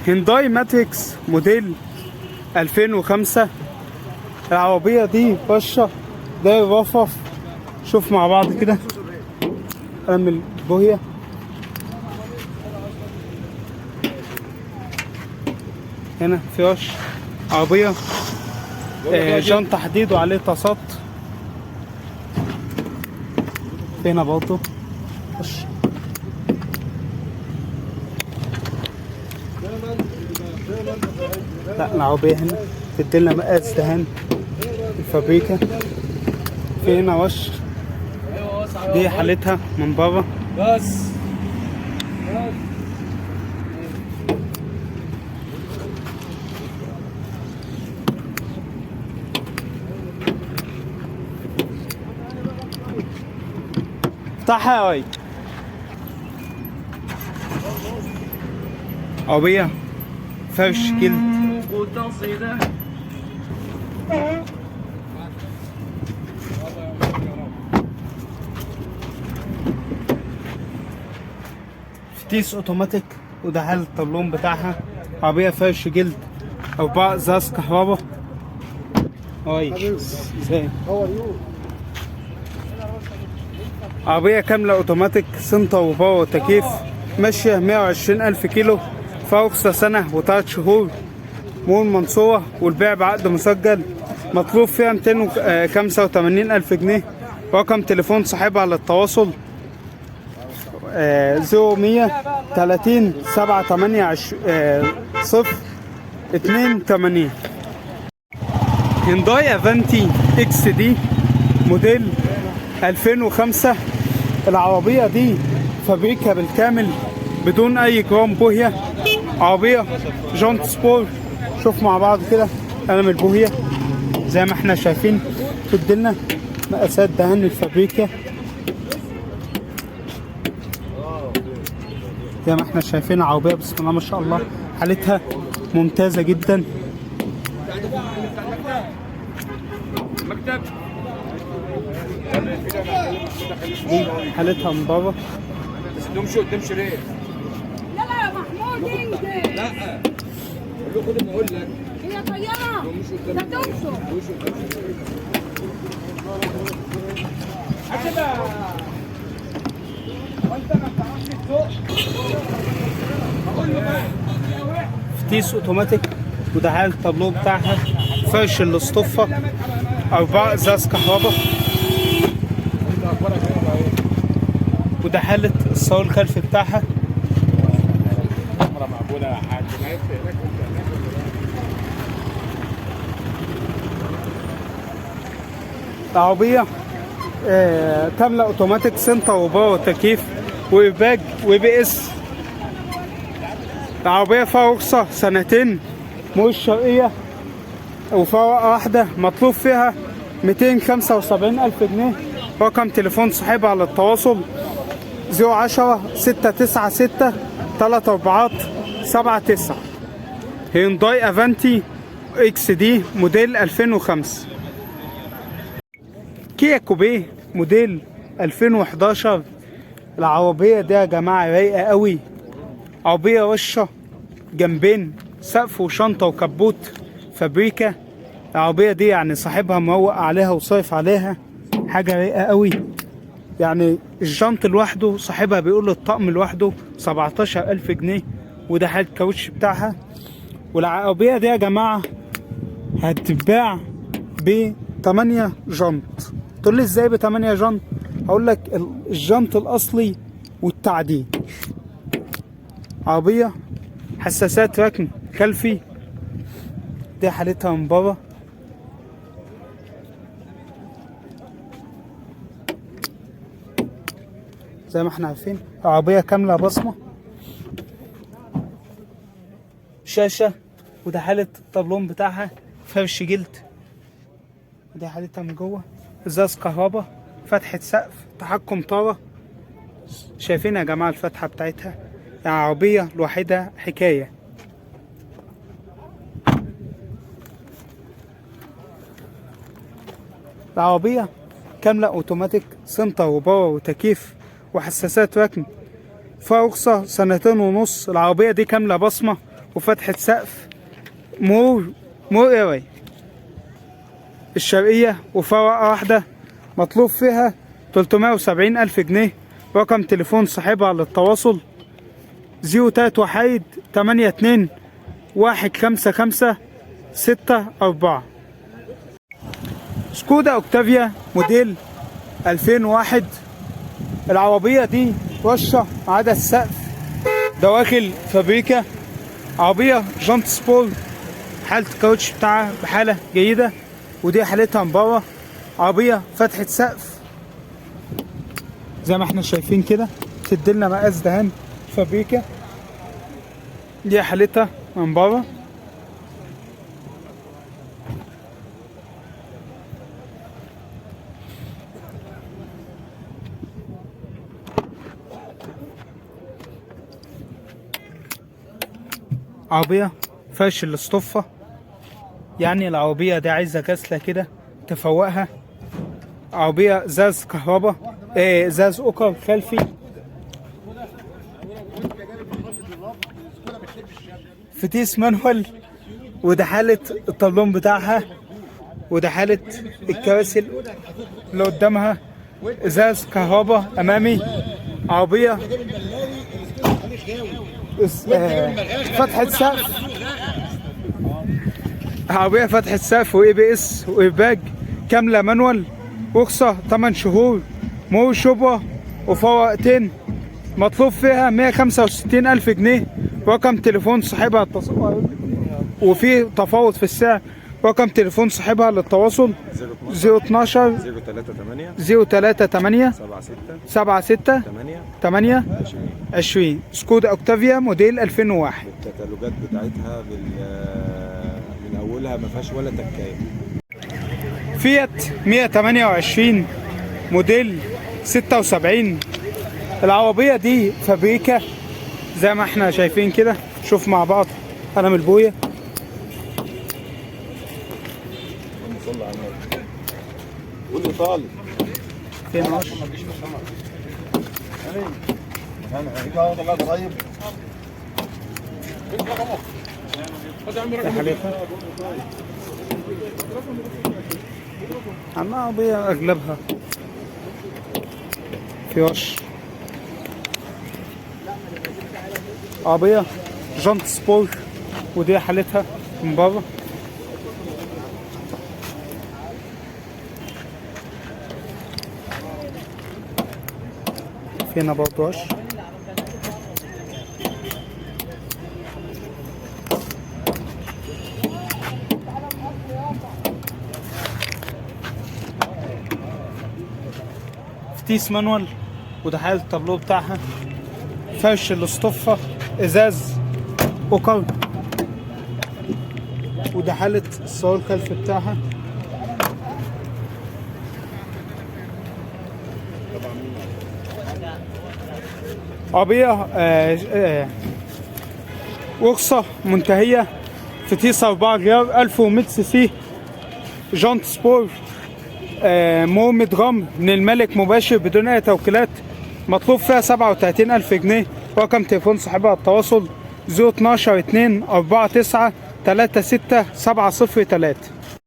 هيونداي ماتريكس موديل 2005. العربية دي بشة ده رفرف. شوف مع بعض كده قلم البوهية. هنا فراش عربية جنطة حديد وعليه طاسات. هنا برضه لا العربية هنا بتديلنا مقاس دهان الفابريكا. في هنا وش دي حالتها من بره بس. افتحها يا وي. عربية فرش جلد. فتيس اوتوماتيك وده حل الطبلون بتاعها. عربية فرش جلد 4 ازاز كهربا. ازاي عربية كاملة اوتوماتيك سنتر وباور وتكييف. ماشية 120,000 كيلو. فرخصة سنة و3 شهور. مول منصورة والبيع بعقد مسجل. مطلوب فيها 285,000 جنيه. رقم تليفون صاحبها للتواصل 0130 78 هيونداي افنتي اكس دي موديل 2005. العربية دي فابريكا بالكامل بدون اي جرام بوهية. عربية جونت سبور. شوف مع بعض كده قلم البوهية زي ما احنا شايفين. تديلنا مقاسات دهان الفابريكا زي ما احنا شايفين. عربية بسم الله ما شاء الله حالتها ممتازة جدا. دي حالتها من بره. تمشي قدامش ليه؟ لا يا محمود انجز. لا قول له خد ما اقول لك هي طياره لا تمشوا. كده وانت ما بتعرفش تسوق. اقول له بقى فتيس اوتوماتيك وده حال التابلو بتاعها. فرش الاصطفة 4 ازاز كهربا. وده حالة الصاروخ الخلفي بتاعها. العربية كاملة اوتوماتيك سنتر وباور تكييف وإباج وبي اس. العربية فيها رخصة سنتين مش شرقية وفيها واحدة. مطلوب فيها 275,000 جنيه. رقم تليفون صاحبها على التواصل 010 696 3479. هيونداي افنتي اكس دي موديل 2005. كيا كوبيه موديل 2011. العربية دي يا جماعة رايقة قوي. عربية وشة جنبين سقف وشنطة وكبوت فابريكا. العربية دي يعني صاحبها مروق عليها وصايف عليها. حاجة رايقة قوي. يعني الجنط لوحده صاحبها بيقول الطقم لوحده 17,000 جنيه. وده حال الكاوتش بتاعها. والعربية دي يا جماعة هتتباع ب 8 جنط. تقول لي ازاي ب 8 جنط؟ هقول لك الجنط الاصلي والتعديل. عربية حساسات ركن خلفي. دي حالتها من بره. زي ما احنا عارفين عربية كاملة بصمة. شاشة وده حالة الطابلون بتاعها فرش جلد. ودي حالتها من جوه. ازاز كهربا. فتحة سقف. تحكم طارة. شايفين يا جماعة الفتحة بتاعتها؟ يعني عربية الوحيدة حكاية. العربية كاملة اوتوماتيك سنتر وباور وتكييف وحساسات ركن. فيها رخصة 2.5 سنين. العربية دي كاملة بصمة وفتحة سقف مور ايوي الشرقية، وفرقة واحدة مطلوب فيها 370 ألف جنيه. رقم تليفون صاحبها للتواصل 031 82 155 64. سكودا اوكتافيا موديل 2001. العربية دي رشة ما عدا السقف، دواخل فابريكا. عربية جانت سبور، حالة الكاوتش بتاعها بحالة جيدة، ودي حالتها من بره. عربية فتحة سقف زي ما احنا شايفين كده، تديلنا مقاس دهان فابريكا. دي حالتها من بره. عربية فرش الاسطفة، يعني العربية دي عايزة غسلة كده تفوقها. عربية زاز كهرباء، زاز اوكر خلفي. فتيس مانوال، وده حالة الطلون بتاعها، وده حالة الكراسي اللي قدامها. ازاز كهرباء امامي. عربية فتحة سقف، عربية فتحة سقف واي بي اس وايرباج كاملة مانوال. رخصة 8 شهور، مور شبرة وفوقتين. مطلوب فيها 165 ألف جنيه. رقم تليفون صاحبها وفي تفاوض في السعر. رقم تليفون صاحبها للتواصل 012 038 76 8 20. سكودا اوكتافيا موديل 2001. الكتالوجات بتاعتها من اولها ما فيهاش ولا تكايه. فيات 128 موديل 76. العربية دي فابريكا زي ما احنا شايفين كده. شوف مع بعض قلم البوية. صل على النبي. قول لي طالب فين ما تجيش في انا هيجي اقعد الله قريب. عم عربية اغلبها في وش. عربية جانت سبور، ودي حالتها من بره. فينا برضه وش. فتيس مانوال، وده حالة التابلو بتاعها. فرش الاسطفة ازاز اوكر، وده حالة الصور الخلفي بتاعها. عربية رخصة منتهية. فتيس 4 غيار 1100 سي سي. جانت سبور مو 100 جرام من الملك مباشر بدون اي توكيلات. مطلوب فيها 37 ألف جنيه. رقم تليفون صاحبها التواصل 012 2 49 36 703.